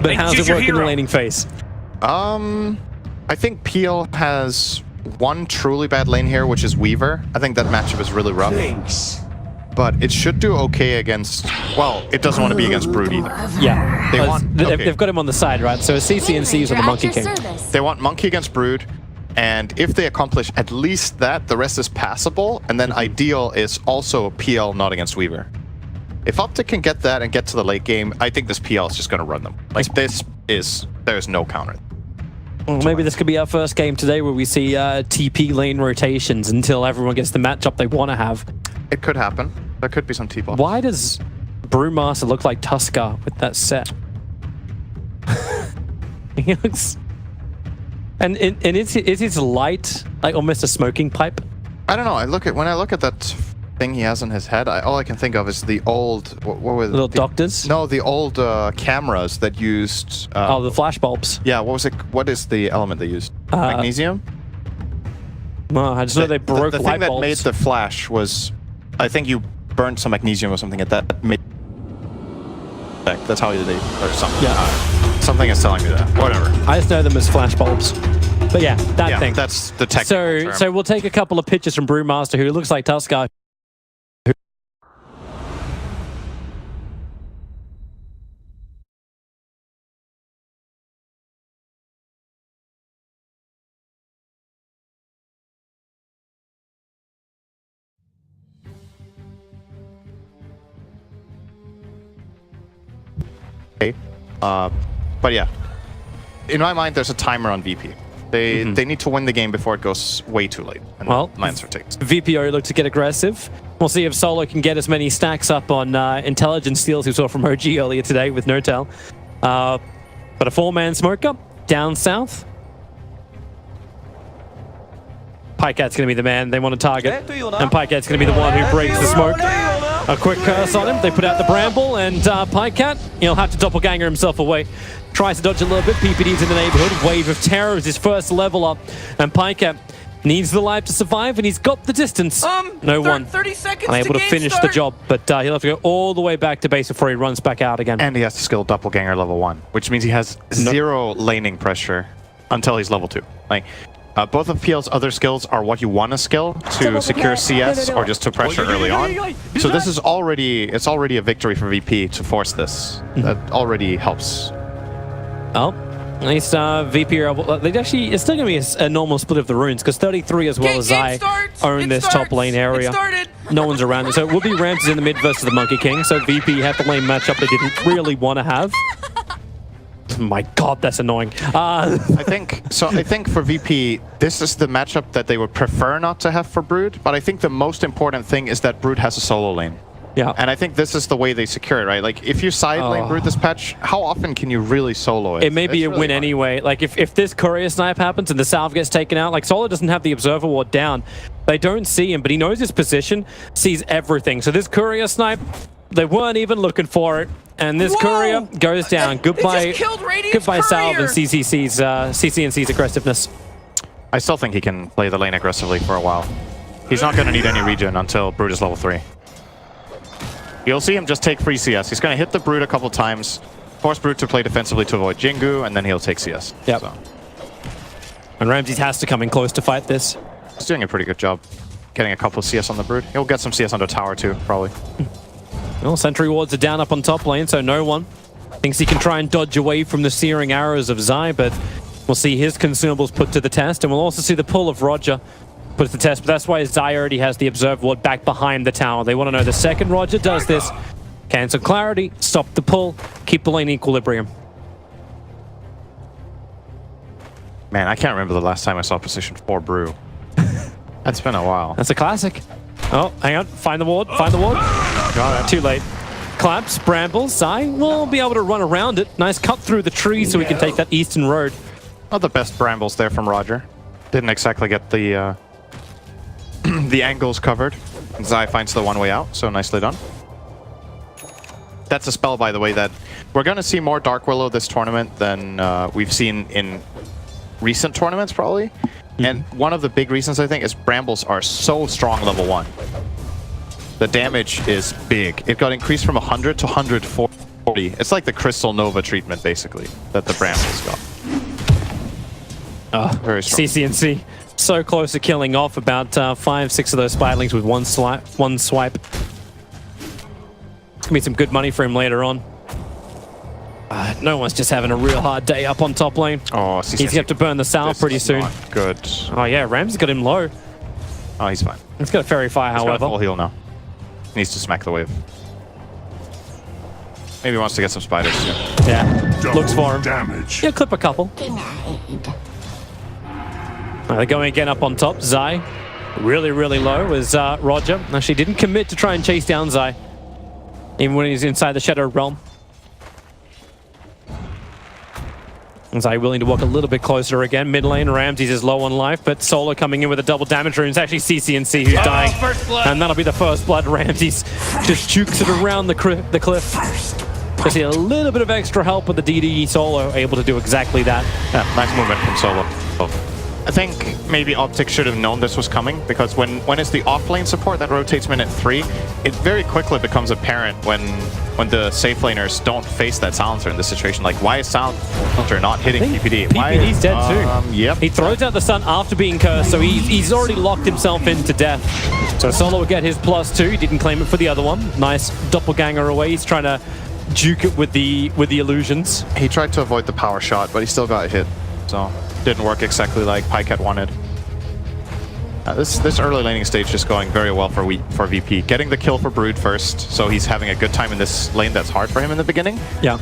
But how's it work in the laning phase? I think Peel has one truly bad lane here, which is Weaver. I think that matchup is really rough. Thanks. But it should do okay against... Well, it doesn't want to be against Brood either. Yeah. They've got him on the side, right? So CC and C is on the Monkey King. They want Monkey against Brood. And if they accomplish at least that, the rest is passable. And then ideal is also PL not against Weaver. If Optic can get that and get to the late game, I think this PL is just going to run them. Like, there's no counter. Well, maybe this could be our first game today where we see TP lane rotations until everyone gets the matchup they want to have. It could happen. There could be some T-ball. Why does Broodmother look like Tuskar with that set? He looks... And is his light like almost a smoking pipe? I don't know. When I look at that thing he has on his head, all I can think of is the old... What were Little doctors? No, the old cameras that used... oh, the flash bulbs. Yeah, what was it? What is the element they used? Magnesium? No, I just know they broke the light thing bulbs. that made the flash was... I think you burned some magnesium or something at that. That's how they... Or something. Yeah. Something is telling me that. Whatever. I just know them as flash bulbs. But yeah, that thing. That's the technical term. So we'll take a couple of pictures from Broodmother, who looks like Tuskar. Okay. But yeah, in my mind, there's a timer on VP. They need to win the game before it goes way too late. And Well, my answer takes. VPO look to get aggressive. We'll see if Solo can get as many stacks up on intelligence steals we saw from OG earlier today with Notel. But a four-man smoker down south. Pykat's going to be the man they want to target. And Pykat's going to be the one who breaks the smoke. A quick curse on him. They put out the Bramble, and Pycat, he'll have to doppelganger himself away. Tries to dodge a little bit. PPD's in the neighborhood. Wave of Terror is his first level up. And Pycat needs the life to survive, and he's got the distance. No one 30 seconds unable to finish the job, but he'll have to go all the way back to base before he runs back out again. And he has to skill Doppelganger level 1, which means he has zero laning pressure until he's level 2. Like, both of PL's other skills are what you want to skill to secure CS or just to pressure early on. So this is already a victory for VP to force this. That already helps. Oh, nice VP. It's still going to be a normal split of the runes because 33 as well as I own this top lane area. No one's around it. So it will be Ramzee in the mid versus the Monkey King. So VP have the lane matchup they didn't really want to have. My God, that's annoying. I think for VP, this is the matchup that they would prefer not to have for Brood. But I think the most important thing is that Brood has a solo lane. Yeah. And I think this is the way they secure it, right? Like, if you side lane Brood this patch, how often can you really solo it? It may be a win anyway. Like, if this courier snipe happens and the salve gets taken out, like, Solo doesn't have the observer ward down. They don't see him, but he knows his position, sees everything. So this courier snipe, they weren't even looking for it. And this courier goes down. Goodbye salve and CCNC's aggressiveness. I still think he can play the lane aggressively for a while. He's not going to need any regen until Brood is level 3. You'll see him just take free CS. He's going to hit the Brood a couple times, force Brood to play defensively to avoid Jingu, and then he'll take CS. Yep. So. And Ramzee has to come in close to fight this. He's doing a pretty good job getting a couple of CS on the Brood. He'll get some CS on the tower too, probably. Well, sentry wards are down up on top lane, so no one thinks he can try and dodge away from the searing arrows of Zai, but we'll see his consumables put to the test, and we'll also see the pull of Roger put to the test, but that's why Zai already has the observe ward back behind the tower. They want to know the second Roger does this, cancel clarity, stop the pull, keep the lane equilibrium. Man, I can't remember the last time I saw position 4 Brew. That's been a while. That's a classic. Oh, hang on. Find the ward. Find the ward. Got it. Too late. Claps, brambles. Zai will be able to run around it. Nice cut through the tree so we can take that eastern road. Not the best brambles there from Roger. Didn't exactly get the the angles covered. Zai finds the one way out, so nicely done. That's a spell, by the way, that we're going to see more Dark Willow this tournament than we've seen in recent tournaments, probably. And one of the big reasons, I think, is Brambles are so strong level 1. The damage is big. It got increased from 100 to 104. 40. It's like the Crystal Nova treatment, basically, that the Brambles got. Very strong. CCNC so close to killing off about 5-6 of those spiderlings with one swipe. Gonna be some good money for him later on. No one's just having a real hard day up on top lane. Oh, he's gonna have to burn the salve pretty soon. Good. Oh yeah, Ramzee got him low. Oh, he's fine. He's got a fairy fire, He's however. got a full heal now. Needs to smack the wave. Maybe he wants to get some spiders too. Yeah, looks for him. Damage. Yeah, clip a couple. They're going again up on top. Zai, really, really low is Roger. Actually didn't commit to try and chase down Zai, even when he's inside the Shadow Realm. Zai willing to walk a little bit closer again. Mid lane, Ramzee's is low on life, but Solo coming in with a double damage rune. It's actually CCNC who's dying. And that'll be the first blood. Ramzee's just jukes it around the cliff. Just a little bit of extra help with the DD Solo, able to do exactly that. Yeah, nice movement from Solo. I think maybe Optic should have known this was coming, because when it's the off-lane support that rotates minute 3, it very quickly becomes apparent when the safe laners don't face that silencer in this situation. Like, why is silencer not hitting PPD? PPD's dead too. Yep. He throws out the stun after being cursed, so he's already locked himself into death. So Solo will get his +2. He didn't claim it for the other one. Nice doppelganger away. He's trying to juke it with the illusions. He tried to avoid the power shot, but he still got hit. So didn't work exactly like Ti8 wanted. This early laning stage is going very well for VP. Getting the kill for Brood first, so he's having a good time in this lane that's hard for him in the beginning. Yeah.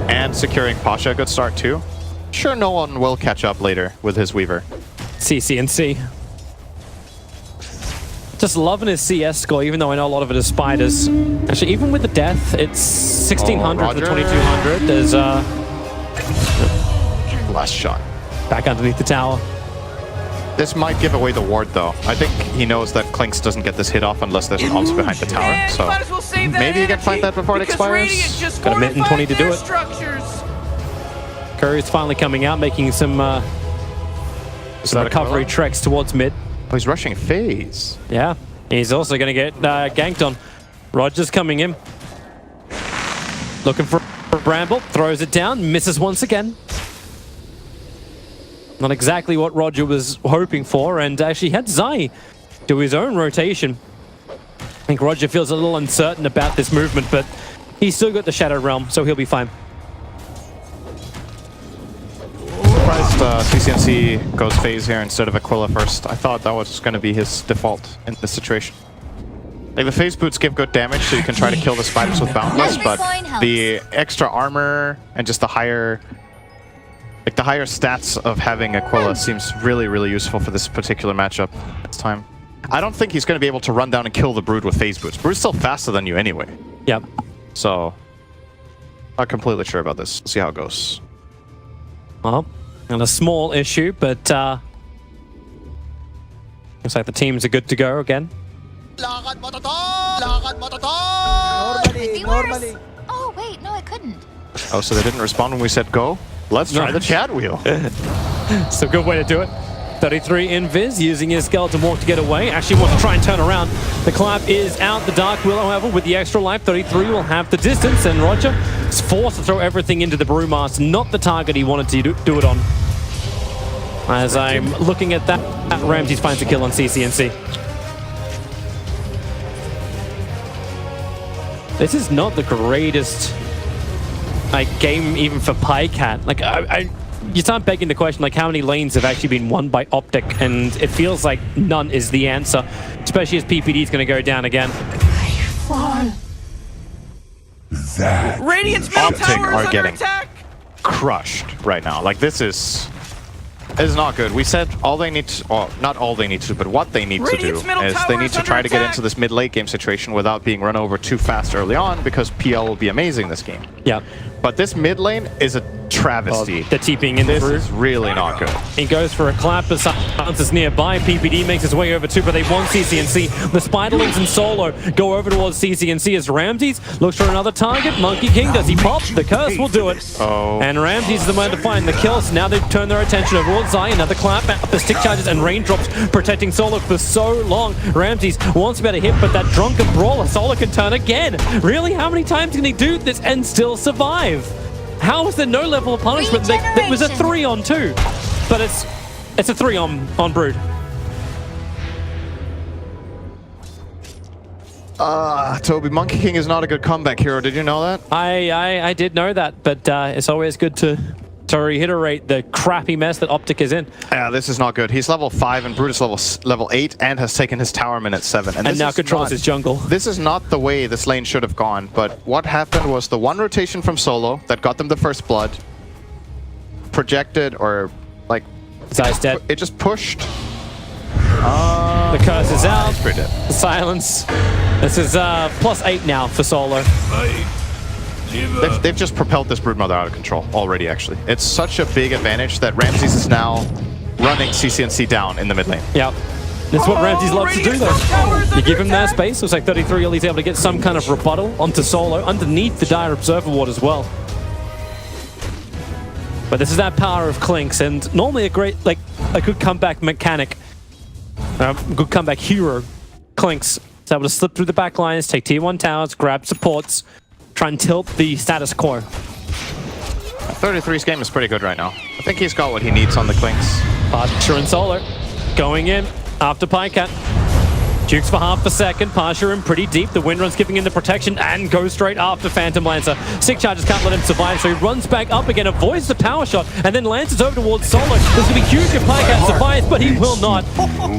And securing Pasha a good start too. Sure, no one will catch up later with his Weaver. CCNC. Just loving his CS score, even though I know a lot of it is spiders. Actually, even with the death, it's 1600 to 2200. There's last shot. Back underneath the tower. This might give away the ward though. I think he knows that Klinks doesn't get this hit off unless there's an ult behind the tower. So maybe he can find that before it expires. Got a minute and 20 to do it. Curry's finally coming out, making some recovery treks towards mid. Oh, he's rushing phase. Yeah, he's also going to get ganked on. Roger's coming in. Looking for Bramble, throws it down, misses once again. Not exactly what Roger was hoping for, and actually had Zai do his own rotation. I think Roger feels a little uncertain about this movement, but he's still got the Shadow Realm, so he'll be fine. Surprised CCNC goes phase here instead of Aquila first. I thought that was going to be his default in this situation. Like, the phase boots give good damage, so you can try to kill the spiders with Boundless, but the extra armor and just the higher stats of having Aquila seems really, really useful for this particular matchup this time. I don't think he's going to be able to run down and kill the Brood with phase boots. Brood's still faster than you anyway. Yep. So, not completely sure about this. See how it goes. Well, and a small issue, but looks like the teams are good to go again. Normally. Oh, wait, no, I couldn't. Oh, so they didn't respond when we said go? Let's try the chat wheel. It's a good way to do it. 33 Invis using his skeleton walk to get away. Actually wants to try and turn around. The clap is out. The Dark Will, however, with the extra life, 33 will have the distance, and Roger is forced to throw everything into the Brewmaster, not the target he wanted to do it on. As I'm looking at that, Ramzee finds a kill on CCNC. This is not the greatest game even for Ti8. Like, you start begging the question, like, how many lanes have actually been won by Optic, and it feels like none is the answer, especially as PPD is going to go down again. Radiant's middle Optic tower is are under getting attack. crushed right now. Like, this is not good. We said all they need to, well, not all they need to, but what they need to do is they need to try to get into this mid-late game situation without being run over too fast early on, because PL will be amazing this game. Yeah. But this mid lane is a travesty. The TPing in This through. is really not good. He goes for a clap, but Silence is nearby. PPD makes his way over too, but they want CCNC. The Spiderlings and Solo go over towards CCNC as Ramzee's looks for another target. Monkey King, does he pop? The curse will do it. Oh. And Ramzee's the man to find the kills. Now they've turned their attention over towards Zai. Another clap out the stick charges and raindrops protecting Solo for so long. Ramzee's wants to be able to hit, but that drunken brawler, Solo can turn again. Really? How many times can he do this and still survive? How is there no level of punishment? It was a 3-on-2, but it's a 3 on Brood. Toby, Monkey King is not a good comeback hero. Did you know that? I did know that, but it's always good to reiterate the crappy mess that Optic is in. Yeah, this is not good. He's level 5 and Brood is level 8 and has taken his tower minute 7. And now controls his jungle. This is not the way this lane should have gone, but what happened was the one rotation from Solo that got them the first blood projected or like... Zai's dead. It just pushed. The curse is out. He's pretty dead. The silence. This is +8 now for Solo. They've just propelled this Broodmother out of control already, actually. It's such a big advantage that Ramzee's is now running CCNC down in the mid lane. Yep. That's what Ramzee's loves to do, though. You give him that space. Looks like 33, he's able to get some kind of rebuttal onto Solo underneath the Dire Observer Ward as well. But this is that power of Clinks, and normally a great, like, a good comeback mechanic, good comeback hero, Clinks, is able to slip through the back lines, take tier 1 towers, grab supports, try and tilt the status quo. 33's game is pretty good right now. I think he's got what he needs on the Clinks. Pasha and Solo going in after Pycat. Jukes for half a second. Pasha in pretty deep. The Windrun's giving him the protection and goes straight after Phantom Lancer. Stick charges can't let him survive, so he runs back up again, avoids the power shot, and then lances over towards Solo. This is going to be huge if Pycat survives, but he will not.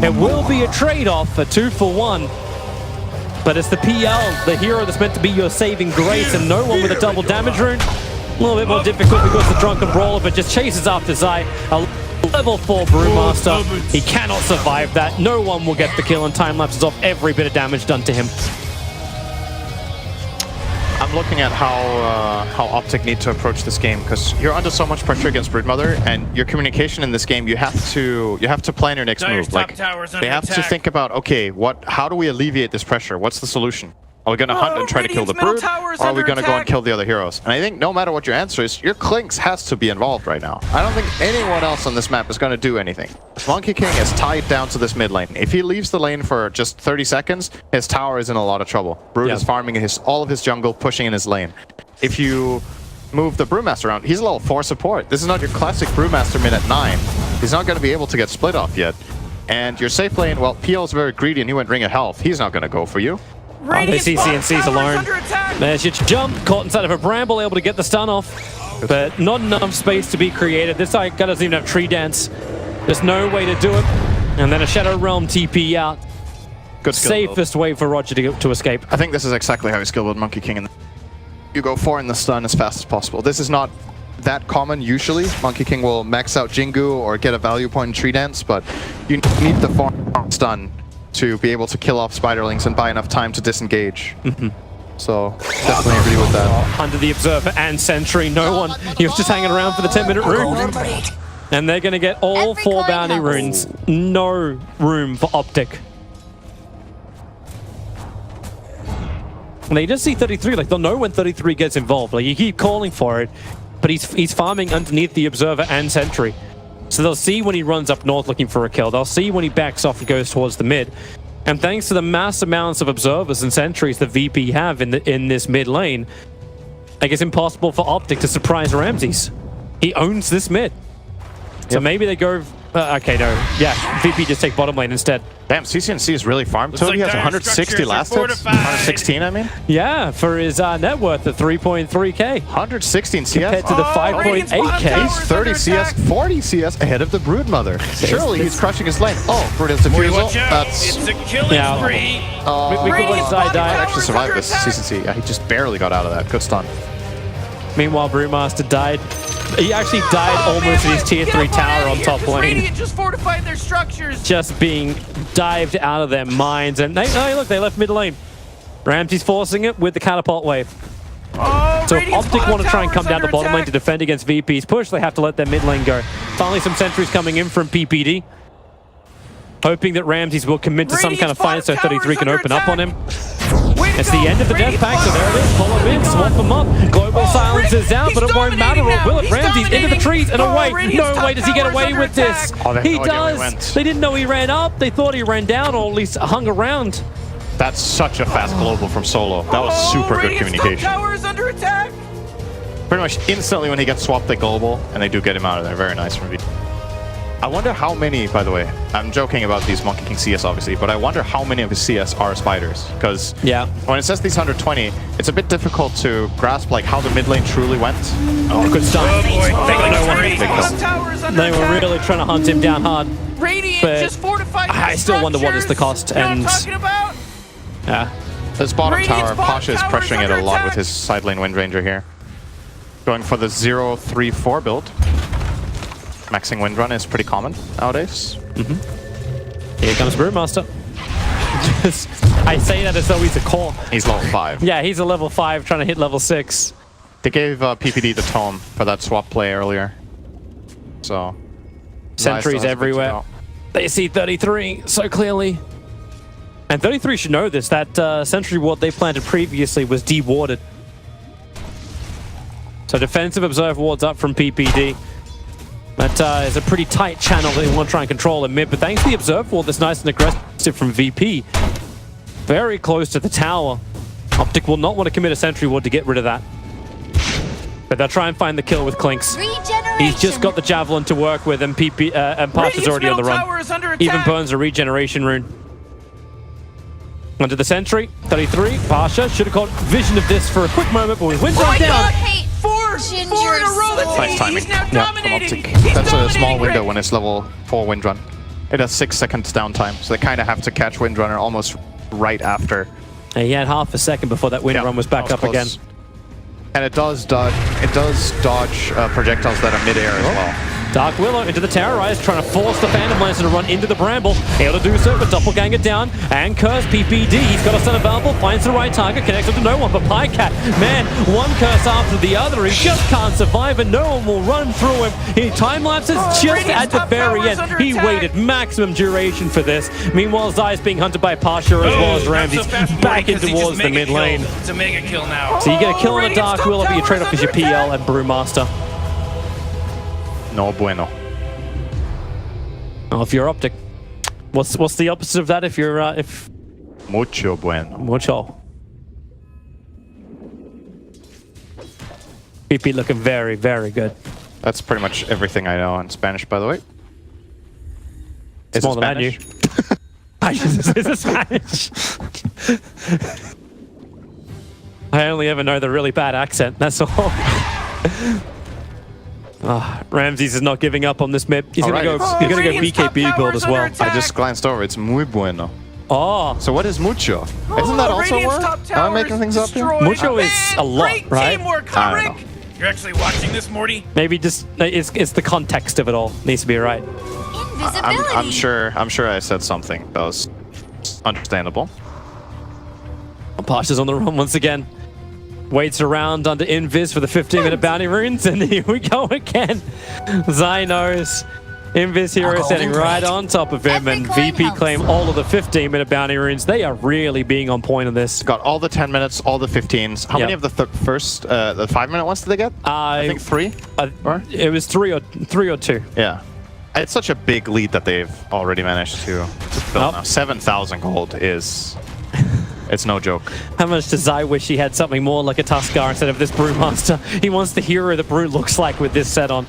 It will be a trade-off for 2 for 1. But it's the PL, the hero that's meant to be your saving grace, and no one with a double damage rune. A little bit more difficult because the Drunken Brawler, but just chases after Zai. A level 4 Brewmaster. He cannot survive that. No one will get the kill, and time lapses off every bit of damage done to him. I'm looking at how Optic need to approach this game, because you're under so much pressure against Broodmother, and your communication in this game, you have to plan your next move. Like, they have to think about, okay, how do we alleviate this pressure? What's the solution? Are we going to hunt and try to kill the Brood, or are we going to go and kill the other heroes? And I think no matter what your answer is, your Clinks has to be involved right now. I don't think anyone else on this map is going to do anything. Monkey King is tied down to this mid lane. If he leaves the lane for just 30 seconds, his tower is in a lot of trouble. Brood is farming all of his jungle, pushing in his lane. If you move the Brewmaster around, he's a level 4 support. This is not your classic Brewmaster mid at 9. He's not going to be able to get split off yet. And your safe lane, well, PL is very greedy and he went Ring of Health. He's not going to go for you. Oh, they see CNC's alone. There's your jump, caught inside of a bramble, able to get the stun off, but not enough space to be created. This guy doesn't even have tree dance. There's no way to do it. And then a Shadow Realm TP out. Good skill safest way for Roger to escape. I think this is exactly how you skill build Monkey King. You go 4 in the stun as fast as possible. This is not that common usually. Monkey King will max out Jingu or get a value point in tree dance, but you need the 4 stun to be able to kill off Spiderlings and buy enough time to disengage. So, definitely agree with that. Under the Observer and Sentry, no one. He was just hanging around for the 10-minute rune. And they're going to get all 4 bounty runes. No room for Optic. And they just see 33, like they'll know when 33 gets involved. Like you keep calling for it, but he's farming underneath the Observer and Sentry. So they'll see when he runs up north looking for a kill. They'll see when he backs off and goes towards the mid. And thanks to the mass amounts of observers and sentries the VP have in this mid lane, like it's impossible for Optic to surprise Ramzee's. He owns this mid. So maybe they go... okay, no. Yeah, VP just take bottom lane instead. Damn, CCNC is really farmed. Toby has 160 last hits. 116, I mean? Yeah, for his net worth at 3.3k. 116 CS? Compared to the 5.8k. He's 30 CS, 40 CS ahead of the Broodmother. Surely he's crushing his lane. Oh, Brood has defusal. That's... It's a killing spree. We could watch Zai die. Actually survived this CCNC. Yeah, he just barely got out of that. Good stun. Meanwhile, Brewmaster died. He actually died almost in his tier 3 tower on top lane. Radiant just fortified their structures. Just being dived out of their minds. And look, they left mid lane. Ramzee's forcing it with the catapult wave. Oh, So if Radiant's Optic want to try and come bottom down the tower's bottom lane under to defend against VP's push, they have to let their mid lane go. Finally, some sentries coming in from PPD. Hoping that Ramzee's will commit to some kind of fight so 33 can open up on him. It's the end of the death pack, so there it is. Pull him in, swap him up. Global silence is out, but it won't matter. Or will it? Ramzee's into the trees and away. No way does he get away with this. He does. They didn't know he ran up. They thought he ran down or at least hung around. That's such a fast global from Solo. That was super good communication. Tower is under attack. Pretty much instantly when he gets swapped, they global, and they do get him out of there. Very nice from V. I wonder how many, by the way, I'm joking about these Monkey King CS obviously, but I wonder how many of his CS are spiders. Because when it says these 120, it's a bit difficult to grasp like how the mid lane truly went. Oh, good stuff. Oh, They were really trying to hunt him down hard. Radiant But just fortified I still wonder what is the cost. You know what I'm And talking about? yeah, This bottom Radiant's tower, bottom Pasha is tower is pressuring it a under lot attack. with his side lane Wind Ranger here. Going for the 0-3-4 build. Maxing Wind Run is pretty common nowadays. here comes Broodmaster. I say that as though he's a core. He's level 5. Yeah, he's a level 5 trying to hit level 6. They gave PPD the tome for that swap play earlier. So... Sentries everywhere. They see 33 so clearly. And 33 should know this. That sentry ward they planted previously was dewarded. So defensive observe wards up from PPD. That is a pretty tight channel that they want to try and control in mid. But thanks to the observe ward that's nice and aggressive from VP. Very close to the tower. Optic will not want to commit a sentry ward to get rid of that. But they'll try and find the kill with Clinks. He's just got the javelin to work with, and Pasha's already on the run. Even burns a regeneration rune. Onto the sentry, 33. Pasha should have caught vision of this for a quick moment, but with Windrun down. Four in a row. Nice timing. He's now From dominating. Optic. That's a small window when it's level 4 Wind Run. It has 6 seconds downtime, so they kind of have to catch Wind Runner almost right after. And he had half a second before that Windrun was back that up was again. close. And it does dodge. It does dodge projectiles that are mid-air as well. Dark Willow into the Terrorize, trying to force the Phantom Lancer to run into the Bramble. Able to do so, but Doppelganger down. And Curse PPD. He's got a stun available, finds the right target, connects with no one. But Pycat, man, one curse after the other. He just can't survive, and no one will run through him. He time lapses just at the very end. He waited maximum duration for this. Meanwhile, Zai's being hunted by Pasha as well as Ramzee's back in towards the mid lane. It's a mega kill now. So you get a kill on a Dark Willow, but you trade off as your PL and Brewmaster. No bueno. Oh, if you're Optic, what's the opposite of that? If you're Mucho bueno. mucho. PP looking very, very good. That's pretty much everything I know in Spanish, by the way. It's more than I knew. Is it Spanish? I only ever know the really bad accent. That's all. Ramzee's is not giving up on this map. He's gonna go. He's gonna go BKB build as well. I just glanced over. It's muy bueno. Oh, So what is mucho? Isn't that also a word? Am I making things up here? mucho is a lot, right? I don't know. You're actually watching this, Morty? Maybe just it's the context of it all needs to be right. Invisibility. I'm sure I said something that was understandable. Pasha's on the run once again. Waits around under Invis for the 15-minute bounty runes, and here we go again. Zai knows. Invis hero setting right on top of him, and VP claim all of the 15-minute bounty runes. They are really being on point on this. Got all the 10 minutes, all the 15s. How many of the first, the 5-minute ones did they get? I think 3? Or? It was three or 2. Yeah. It's such a big lead that they've already managed to build now. 7,000 gold is... It's no joke. How much does Zai wish he had something more like a Tuskar instead of this Brewmaster? He wants the hero that Brew looks like with this set on.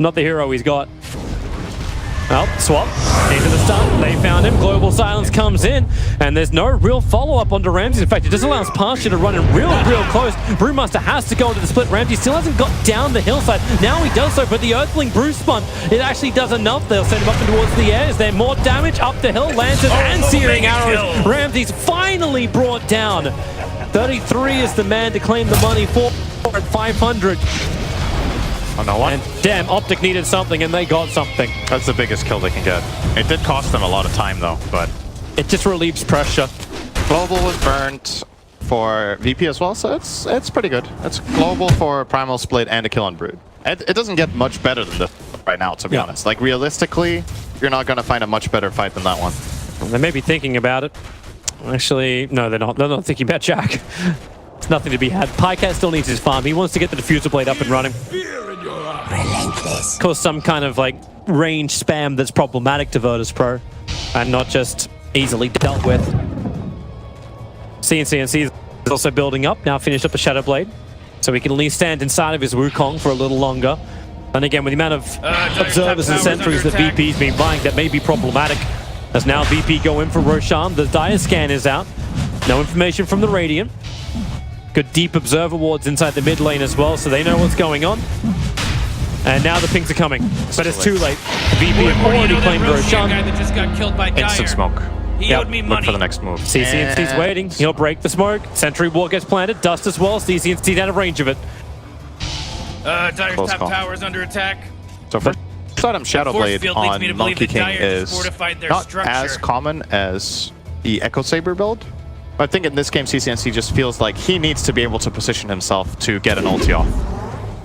Not the hero he's got. Well, swap into the stun. They found him. Global silence comes in, and there's no real follow-up onto Ramzee. In fact, it just allows Pasha to run in real close. Brewmaster has to go into the split. Ramzee still hasn't got down the hillside. Now he does so, but the Earthling Brew Spun, it actually does enough. They'll send him up and towards the air. Is there more damage? Up the hill, Lancers and Searing Arrows. Ramzee's finally brought down. 33 is the man to claim the money for at 500. Oh, no one? And damn, Optic needed something, and they got something. That's the biggest kill they can get. It did cost them a lot of time, though, but... It just relieves pressure. Global was burnt. for VP as well, so it's pretty good. It's global for Primal Split and a kill on Brood. It doesn't get much better than this right now, to be honest. Like, realistically, you're not going to find a much better fight than that one. Well, they may be thinking about it. Actually, no, they're not. They're not thinking about Jack. There's nothing to be had. Pycat still needs his farm. He wants to get the diffuser blade up and running. Relentless. Cause some kind of, like, range spam that's problematic to Virtus Pro. And not just easily dealt with. CNC is also building up. Now finished up the Shadow Blade. So he can at least stand inside of his Wukong for a little longer. And again, with the amount of observers and sentries that VP's been buying, that may be problematic. As now VP go in for Roshan. The Dire Scan is out. No information from the Radiant. Good deep observer wards inside the mid lane as well, so they know what's going on. And now the pings are coming, but it's too late. VP have already claimed Roshan. Guy that just got killed by Instant smoke. He owed me Look money. for the next move. CCNC's waiting. He'll break the smoke. Sentry wall gets planted. Dust as well. CCNC's out of range of it. Dire's Close top call. tower is under attack. So first item Shadow Force Blade field leads me to on believe Monkey that King Dire has is fortified their not structure. as common as the Echo Saber build. But I think in this game, CCNC just feels like he needs to be able to position himself to get an ulti off.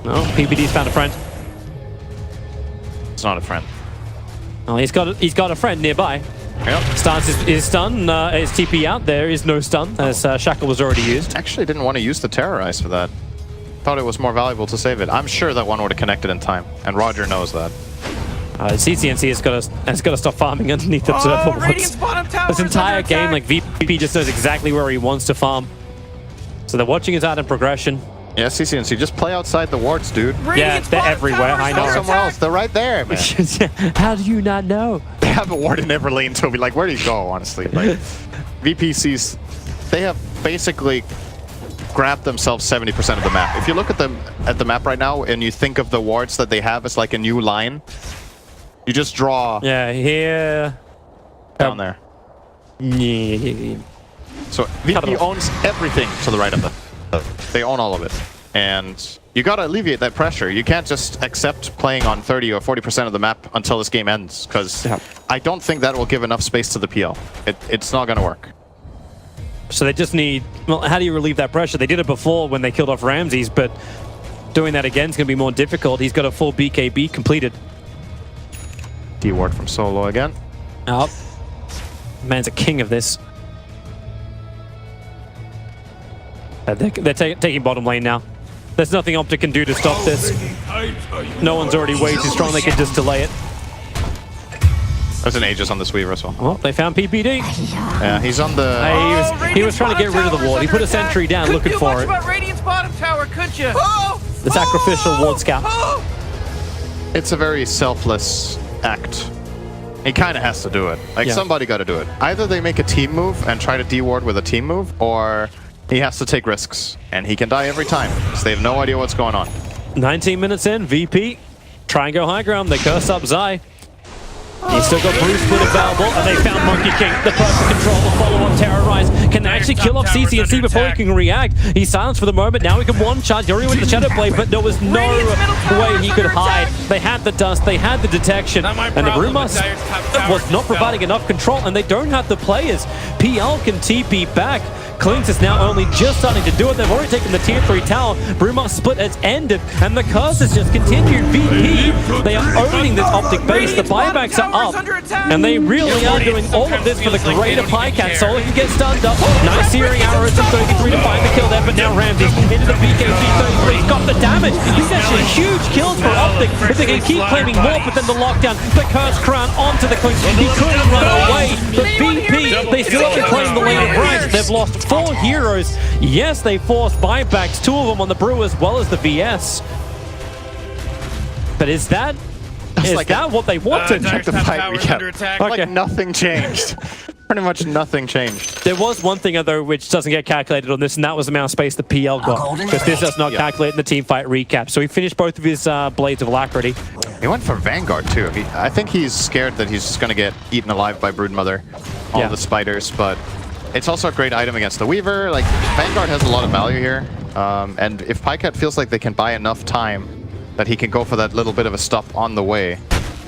No, PPD's found a friend. It's not a friend. Oh, he's got a friend nearby. Yep. Stance is stun. Is TP out? There is no stun, as Shackle was already used. Actually didn't want to use the Terrorize for that. Thought it was more valuable to save it. I'm sure that one would have connected in time, and Roger knows that. CCNC has got to stop farming underneath the observer Radiant's wards. bottom tower This is entire under game, attack. like VP just knows exactly where he wants to farm. So they're watching his item progression. Yeah, CCNC, just play outside the wards, dude. Radiant's they're bottom everywhere, tower is I know. Go under somewhere attack. else. They're right there, man. How do you not know? They have a ward in every lane, Toby. Like, where do you go, honestly? Like, VPCs, they have basically grabbed themselves 70% of the map. If you look at the map right now and you think of the wards that they have as like a new line, you just draw Yeah, here. down there. Yeah. So Cut VP it off. owns everything to the right of them. They own all of it. And you gotta alleviate that pressure. You can't just accept playing on 30 or 40% of the map until this game ends, because I don't think that will give enough space to the PL. It's not gonna work. So they just need... Well, how do you relieve that pressure? They did it before when they killed off Ramzee's, but doing that again is going to be more difficult. He's got a full BKB completed. D-ward from Solo again. Oh. Man's a king of this. They're taking bottom lane now. There's nothing Optic can do to stop this. No one's already way too strong. They can just delay it. There's an Aegis on this Weaver as well. Well, they found PPD. Yeah, he's on the... He was trying to get rid of the ward. He put a sentry down looking for it. About Radiant's bottom tower, could you? The sacrificial ward scout. It's a very selfless act. He kind of has to do it. Like, somebody got to do it. Either they make a team move and try to D-ward with a team move, or he has to take risks. And he can die every time, because they have no idea what's going on. 19 minutes in, VP. Try and go high ground. They curse up Zai. He's still got Bruce Split available, and they found Monkey King. The perfect control will follow on Terrorize. Can they actually kill off CCNC before he can react? He's silenced for the moment. Now he can one-charge. He already went to the Shadow Blade, but there was no way he could hide. They had the dust, they had the detection, and the Broodmother was not providing enough control, and they don't have the players. PL can TP back. Clinks is now only just starting to do it. They've already taken the tier 3 tower. Broodmother split has ended, and the curse has just continued. VP, they are owning this Optic base. The buybacks are up, and they really are doing all of this for the greater Pycat. Solo can get stunned up. Nice searing arrows from 33 to find the kill there, but now Ramzee into the BKB 33. Got the damage. These are actually huge kills for Optic. If they can keep claiming more, but then the lockdown, the curse crown onto the Clinks. He couldn't run away. But VP, they still can claim the lane of right. They've lost 4 heroes. Yes, they forced buybacks, 2 of them on the Brew as well as the VS. But is that what they wanted? Check the fight recap. attack. Like, nothing changed. Pretty much nothing changed. There was one thing, though, which doesn't get calculated on this, and that was the amount of space the PL got. Because this does not calculate in the team fight recap. So he finished both of his Blades of Alacrity. He went for Vanguard, too. I think he's scared that he's just going to get eaten alive by Broodmother. All the spiders, but it's also a great item against the Weaver. Like, Vanguard has a lot of value here. And if Pycat feels like they can buy enough time that he can go for that little bit of a stop on the way,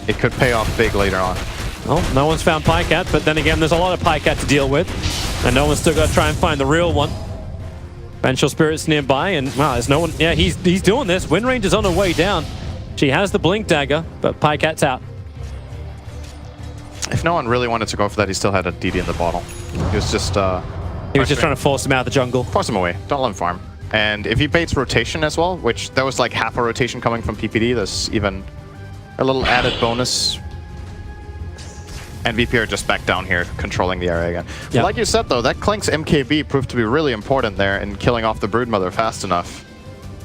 it could pay off big later on. Well, no one's found Pycat, but then again, there's a lot of Pycat to deal with. And no one's still got to try and find the real one. Vengeful Spirit's nearby, and wow, there's no one. Yeah, he's doing this. Wind Ranger's on her way down. She has the Blink Dagger, but Pycat's out. If no one really wanted to go for that, he still had a DD in the bottle. He was just trying to force him out of the jungle. Force him away. Don't let him farm. And if he baits rotation as well, which there was like half a rotation coming from PPD, there's even a little added bonus. And VP are just back down here, controlling the area again. Yep. Like you said, though, that Klink's MKB proved to be really important there in killing off the Broodmother fast enough.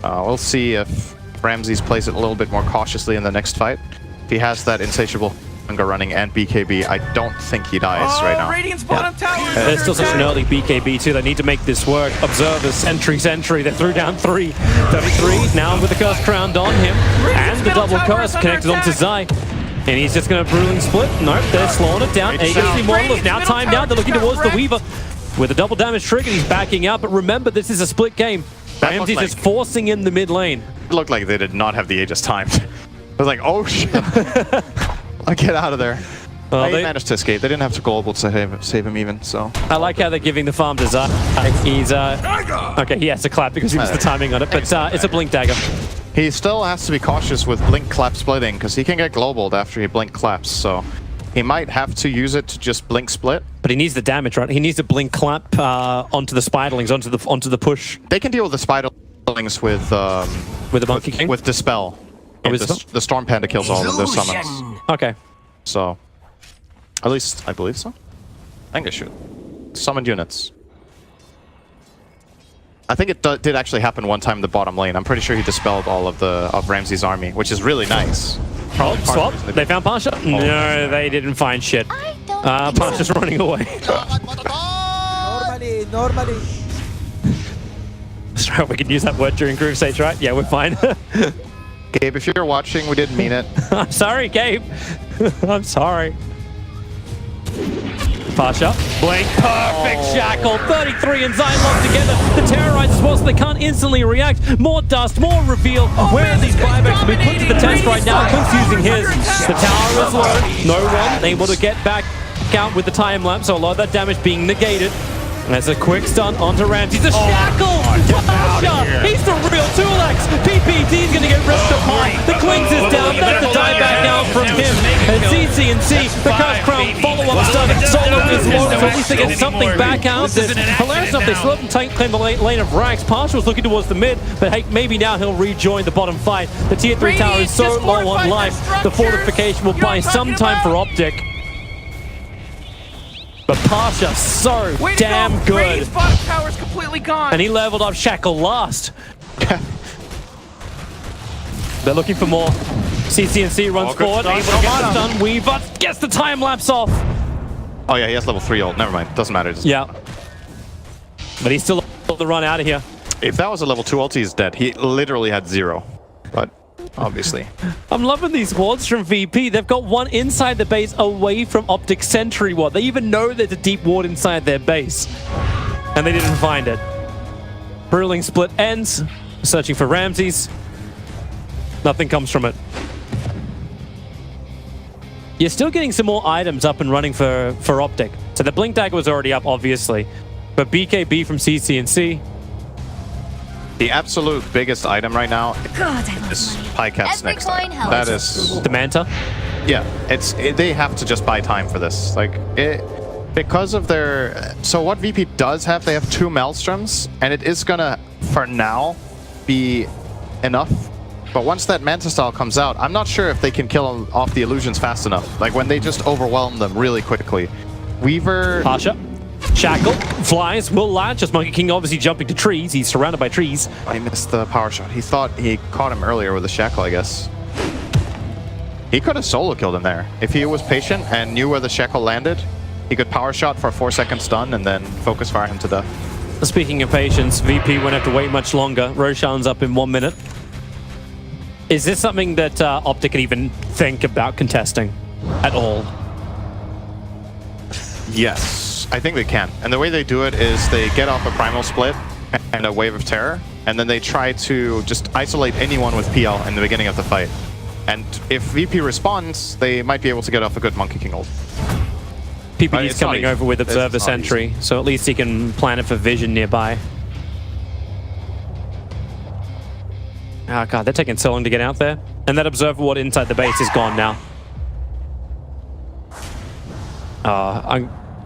We'll see if Ramzee plays it a little bit more cautiously in the next fight. If he has that insatiable hunger running and BKB, I don't think he dies right now. Radiant's bottom tower is There's still under such an attack. early BKB too. They need to make this work. Observers, sentry. They threw down 3. 33 now with the curse crowned on him. And the double curse connected onto Zai. And he's just going to Bruising Split. Nope, they're slowing it down. Agency Mortal is now timed out. They're looking towards the Weaver. With a double damage trigger, he's backing out. But remember, this is a split game. Ramzee's like- just forcing in the mid lane. It looked like they did not have the Aegis timed. I was like, oh shit. I'll get out of there. They managed to escape. They didn't have to global to save him even, so. I like how they're giving the farm to Zai. He's, okay, he has to clap because he missed the timing on it. But it's a Blink Dagger. He still has to be cautious with Blink Clap splitting because he can get globaled after he Blink Claps, so he might have to use it to just Blink Split. But he needs the damage, right? He needs to Blink Clap onto the Spiderlings, onto the push. They can deal with the Spiderlings with With the Monkey King? with Dispel. Oh, And Dispel? the Storm Panda kills all of their summons. Okay. So, at least I believe so. I think they should. Summoned units. I think it did actually happen one time in the bottom lane. I'm pretty sure he dispelled all of Ramzee's army, which is really nice. Oh, swap. They found Pasha? No, they didn't find shit. I don't think so. Pasha's running away. Lakad mo to to! Normally. That's right, we can use that word during group stage, right? Yeah, we're fine. Gabe, if you're watching, we didn't mean it. I'm sorry, Gabe. I'm sorry. Pasha. Blink. Perfect shackle. 33 and Zai locked together. The terrorized as well, so they can't instantly react. More dust, more reveal. Where are these buybacks being put to the test right now? Klink's using his. The tower is low. No one able to get back out with the time lapse, so a lot of that damage being negated. There's a quick stun onto Ramzee. The shackle! Pasha! He's the real 2X! PPD's gonna get ripped apart. The Quinks is down. That's the dieback out from him. And CCNC, the Curse Crown follow-up stun. Solo is low, so at least they get something back out of this. Hilarious enough, they still haven't claimed the lane of Rax. Pasha was looking towards the mid, but hey, maybe now he'll rejoin the bottom fight. The tier 3 tower is so low on life. The fortification will buy some time for Optic. But Pasha so damn good. Radiant's bottom tower's completely gone. And he leveled up Shackle last. They're looking for more. CCNC runs good forward. stun. Able to get the stun. Weaver gets the time lapse off. Oh yeah, he has level 3 ult. Never mind. Doesn't matter. Yeah. But he's still able to run out of here. If that was a level 2 ult, he's dead. He literally had 0. But obviously. I'm loving these wards from VP. They've got one inside the base away from Optic Sentry ward. They even know there's a deep ward inside their base. And they didn't find it. Bruising Split ends. Searching for Ramzee's. Nothing comes from it. You're still getting some more items up and running for Optic. So the Blink Dagger was already up, obviously. But BKB from CCNC. The absolute biggest item right now God, I love is money. Pycat's Every next coin item. helps. That is... The Manta. Yeah, they have to just buy time for this. Like, because of their... So what VP does have, they have 2 Maelstroms, and it is gonna, for now, be enough. But once that Manta style comes out, I'm not sure if they can kill off the illusions fast enough. Like, when they just overwhelm them really quickly. Weaver... Pasha. Shackle. Flies. Will latch. As Monkey King obviously jumping to trees. He's surrounded by trees. I missed the power shot. He thought he caught him earlier with a shackle, I guess. He could have solo killed him there. If he was patient and knew where the shackle landed, he could power shot for a 4-second stun and then focus fire him to death. Speaking of patience, VP won't have to wait much longer. Roshan's up in 1 minute. Is this something that Optic can even think about contesting at all? Yes, I think they can. And the way they do it is they get off a primal split and a wave of terror, and then they try to just isolate anyone with PL in the beginning of the fight. And if VP responds, they might be able to get off a good Monkey King ult. PPD's It's not coming easy. over with Observer It's not Sentry, so at least he can plan it for vision nearby. Oh god, they're taking so long to get out there. And that observer ward inside the base is gone now.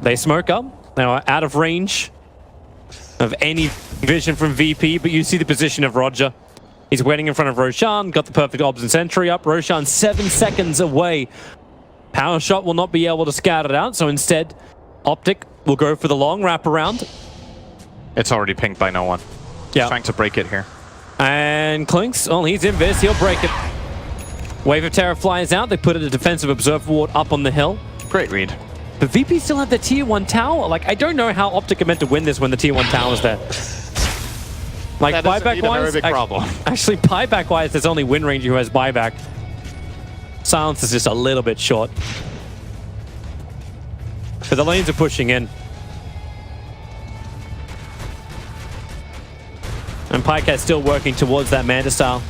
They smoke up. They are out of range of any vision from VP, but you see the position of Roger. He's waiting in front of Roshan, got the perfect obs and sentry up. Roshan 7 seconds away. Power shot will not be able to scout it out, so instead, Optic will go for the long wrap around. It's already pinged by no one. Yeah. Trying to break it here. And Clinks, oh, he's invis, he'll break it. Wave of Terror flies out, they put a defensive observer ward up on the hill. Great read. But VP still have the tier 1 tower. Like, I don't know how Optic are meant to win this when the tier 1 tower's there. Like, That is indeed a buyback-wise, very big problem. actually, buyback-wise, there's only Wind Ranger who has buyback. Silence is just a little bit short. But the lanes are pushing in. And Pycat's still working towards that Manta style.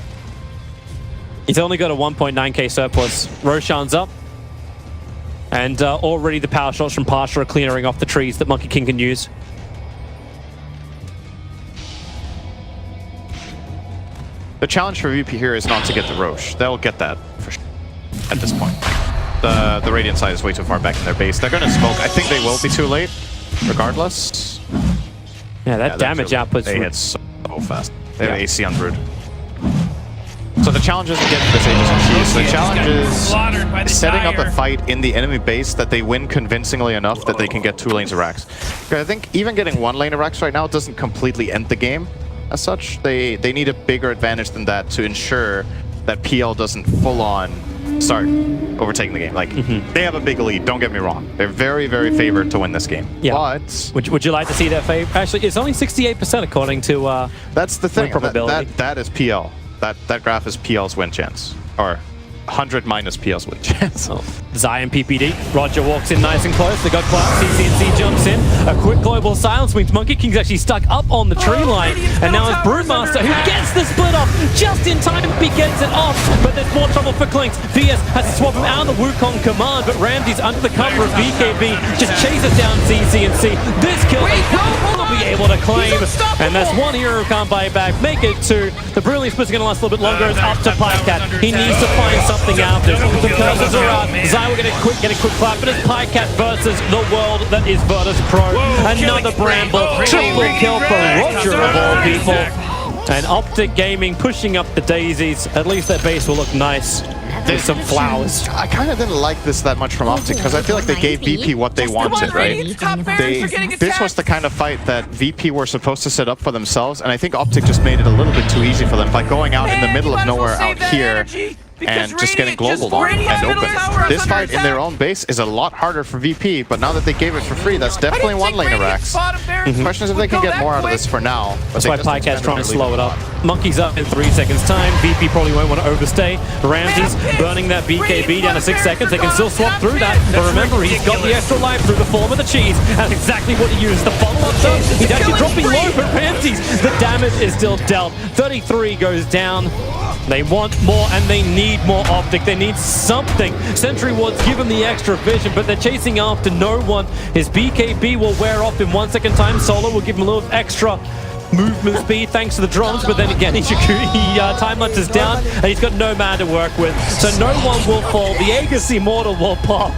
He's only got a 1.9k surplus. Roshan's up. And already the power shots from Pasha are clearing off the trees that Monkey King can use. The challenge for VP here is not to get the Roche. They'll get that for sure at this point. The Radiant side is way too far back in their base. They're going to smoke. I think they will be too late, regardless. Yeah, that damage output's... They hit so fast. They have AC on Brood. So the challenge isn't getting this Aegis and Cheese. The challenge is setting up a fight in the enemy base that they win convincingly enough that they can get 2 lanes of Rax. I think even getting 1 lane of Rax right now doesn't completely end the game. As such, they need a bigger advantage than that to ensure that PL doesn't full-on start overtaking the game. Like, they have a big lead, don't get me wrong. They're very, very favored to win this game. Yeah. But... Would you like to see that favor? Actually, it's only 68% according to that's the thing. probability. That is PL. That graph is PL's win chance. Or 100 minus PL's win chance. Oh. Zion PPD. Roger walks in nice and close. They got Cloud. CCNC jumps in. A quick global silence means Monkey King's actually stuck up on the tree line. And now it's Broodmaster who gets the split off just in time. He gets it off. But there's more trouble for Clinks. VS has to swap him out of the Wukong command. But Ramzee's under the cover of BKB. Just chases down CCNC. This kill will be able to claim. And that's 1 hero who can't buy back. Make it 2. The Brilliant Split's going to last a little bit longer. It's up to Pycat. He needs to find something out there. The curses are out. Zai will get a quick clap, but it's Pycat versus the world that is Virtus Pro. Another Bramble. Triple kill for Roger of all people. And Optic Gaming pushing up the daisies. At least their base will look nice. There's some flowers. I kind of didn't like this that much from Optic because I feel like they gave VP what they wanted, right? This was the kind of fight that VP were supposed to set up for themselves, and I think Optic just made it a little bit too easy for them by going out in the middle of nowhere out here and just getting global on and open. This fight in their own base is a lot harder for VP, but now that they gave it for free, that's definitely 1 lane of Rax. Question is if they can get more out of this for now. That's why Pycat's trying to slow it up. Monkey's up in 3 seconds time. VP probably won't want to overstay. Ramzee's burning that BKB down to 6 seconds. They can still swap through that. But remember, he's got the extra life through the form of the cheese. That's exactly what he uses. The follow-up zone. He's actually dropping low, but Ramzee's, the damage is still dealt. 33 goes down. They want more and they need more Optic. They need something. Sentry Ward's given the extra vision, but they're chasing after no one. His BKB will wear off in 1 second time. Solo will give him a little extra movement speed thanks to the drones, but then again, he time lapse is down and he's got no man to work with, so no one will fall. The Aegis Immortal will pop.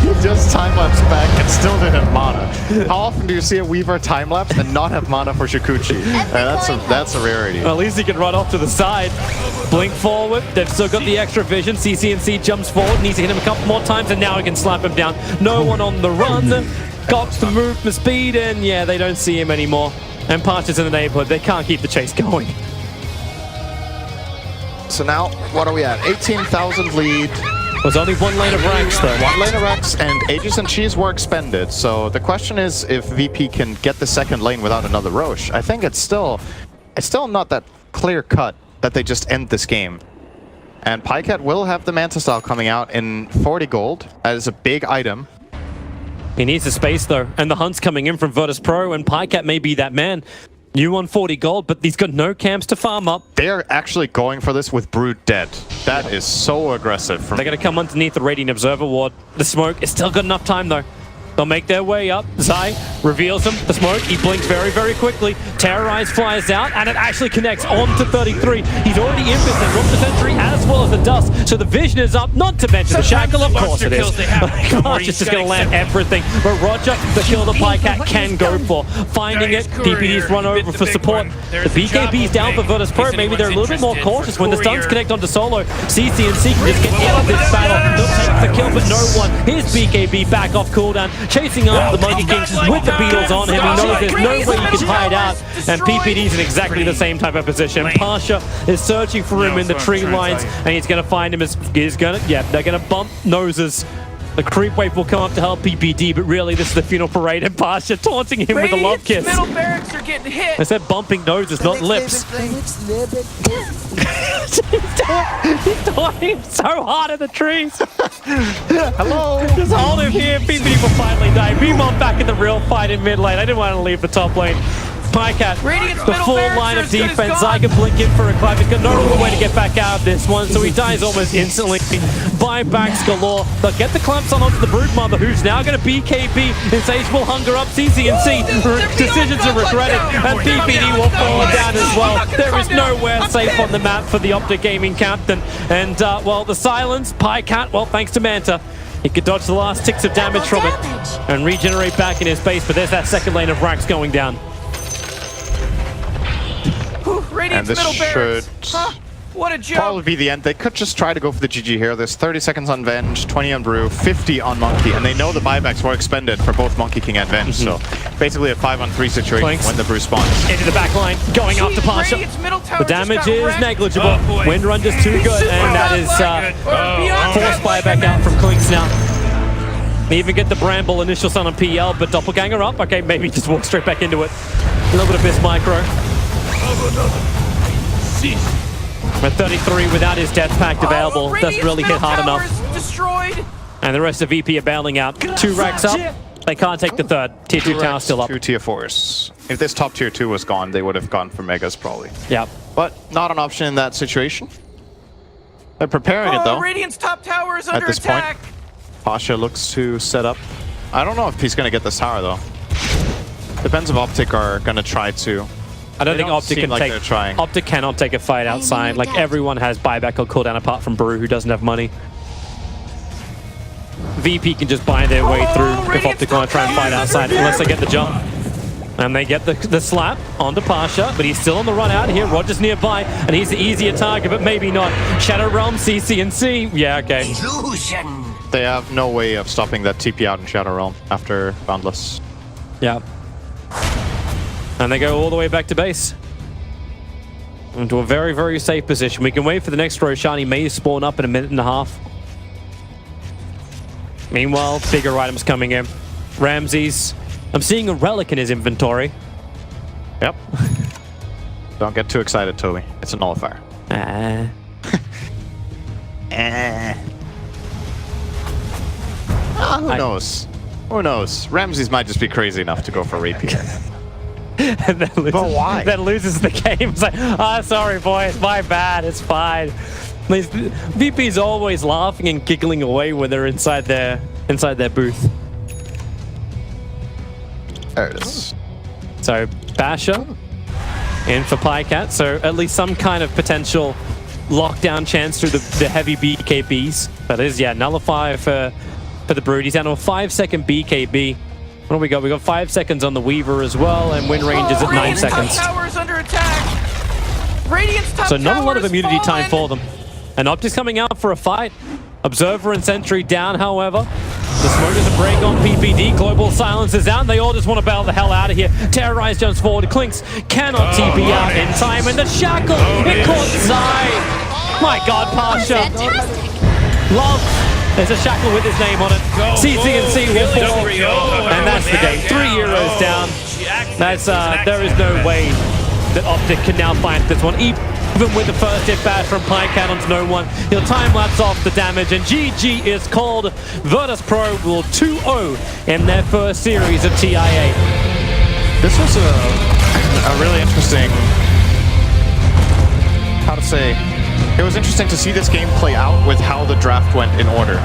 He just time-lapsed back and still didn't have mana. How often do you see a Weaver time-lapse and not have mana for Shikuchi? That's a rarity. Well, at least he can run off to the side. Blink forward. They've still got the extra vision. CCNC jumps forward, needs to hit him a couple more times, and now he can slap him down. No one on the run. Got the movement speed, and yeah, they don't see him anymore. And Parcher's in the neighborhood. They can't keep the chase going. So now, what are we at? 18,000 lead. There's only 1 lane of Rax though. 1 lane of Rax, and Aegis and Cheese were expended. So the question is if VP can get the 2nd lane without another Roche. I think it's still not that clear cut that they just end this game. And Pycat will have the Manta style coming out in 40 gold. That is a big item. He needs the space though, and the hunt's coming in from Virtus Pro, and Pycat may be that man. You won 40 gold, but he's got no camps to farm up. They're actually going for this with Brood dead. That is so aggressive. They're going to come underneath the Radiant Observer Ward. The smoke is still got enough time though. They'll make their way up. Zai reveals him. The smoke, he blinks very, very quickly. Terrorize flies out, and it actually connects onto 33. He's already in with the Rook the Sentry as well as the Dust. So the vision is up, not to mention the Shackle, of course it is. Gosh, it's just going to land everything. But Roger, the kill the Pycat can go for. Finding it, PPD's run over for support. The BKB's down for Virtus Pro. Maybe they're a little bit more cautious. When the stuns connect onto Solo, CC&C can just get out of this battle. They'll take the kill, but no one. Here's BKB back off cooldown, chasing after the Monkey King with the Beatles on him. He knows there's no way he can hide out, and PPD's in exactly the same type of position. Pasha is searching for him in the tree lines, and he's going to find him. They're going to bump noses. The creep wave will come up to help PPD, but really this is the funeral parade, and Pasha taunting him with a love kiss. Middle barracks are getting hit. I said bumping noses, not lips. He's taunting him so hard in the trees. Hello. Just hold him here. PPD will finally die. Beamon back in the real fight in mid lane. I didn't want to leave the top lane. Pycat, the full line of defense. Zai can blink in for a climb. He's got no real way to get back out of this one, so he dies almost instantly. Buybacks galore. They'll get the clamps on onto the Broodmother, who's now going to BKB. Insatiable hunger up. CC&C decisions are regretted, and PPD will fall down as well. There is nowhere safe on the map for the Optic Gaming captain. And, well, the silence. Pycat, well, thanks to Manta, he could dodge the last ticks of damage from it and regenerate back in his base, but there's that second lane of Rax going down. And this should what a joke. Probably be the end. They could just try to go for the GG here. There's 30 seconds on Venge, 20 on Brew, 50 on Monkey, and they know the buybacks were expended for both Monkey King and Venge, so basically a 5-on-3 situation Clinks when the Brew spawns. into the back line, going after Pasha. The damage is negligible. Windrun just too good, and that is forced buyback out from Clinks now. They even get the Bramble initial stun on PL, but Doppelganger up. Okay, maybe just walk straight back into it. A little bit of Biss Micro. But 33 without his death pact available doesn't really hit hard enough. Destroyed. And the rest of VP are bailing out. 2 racks up. They can't take the third. Tier 2 tower still up. 2 tier 4s. If this top tier 2 was gone, they would have gone for Megas probably. Yeah. But not an option in that situation. They're preparing it though. Radiant's top tower is under At this attack. point, Pasha looks to set up. I don't know if he's going to get this tower though. Depends if Optic are going to try to. I don't think Optic can take. Optic cannot take a fight outside. Like everyone has buyback or cooldown apart from Brew, who doesn't have money. VP can just buy their way through if Optic want to try and fight outside, unless they get the jump. And they get the slap onto Pasha, but he's still on the run out here. Roger's nearby, and he's the easier target, but maybe not. Shadow Realm, CC&C. Yeah, okay. They have no way of stopping that TP out in Shadow Realm after Boundless. Yeah. And they go all the way back to base. Into a very, very safe position. We can wait for the next Roshan. He may spawn up in a minute and a half. Meanwhile, bigger items coming in. Ramzee's. I'm seeing a relic in his inventory. Yep. Don't get too excited, Toby. It's a nullifier. Who knows? Who knows? Ramzee's might just be crazy enough to go for repeat. And then loses, but why? Then loses the game. It's like, sorry, boys, my bad. It's fine. VP's always laughing and giggling away when they're inside their booth. There it is. So Basher in for Pycat. So at least some kind of potential lockdown chance through the heavy BKBs. That is, yeah, nullify for the Brood. He's down to a 5-second BKB. What do we got? We got 5 seconds on the Weaver as well, and win range is at 9 seconds. Tower is under attack. Radiant's top So not a lot of tower is immunity time fallen. for them. And Optic's coming out for a fight. Observer and Sentry down, however. The smoke is a break on PPD. Global silence is out. They all just want to bail the hell out of here. Terrorize jumps forward. Clinks cannot TP out in time. And the shackle, it caught Zai. My God, Pasha. Love. There's a shackle with his name on it. CC&C will fall. And that's the game. 3 euros down. That's there is no way that Optic can now find this one. Even with the first hit bash from Pycat onto no one, he'll time-lapse off the damage, and GG is called. Virtus Pro will 2-0 in their first series of Ti8. This was a really interesting, how to say, it was interesting to see this game play out with how the draft went in order.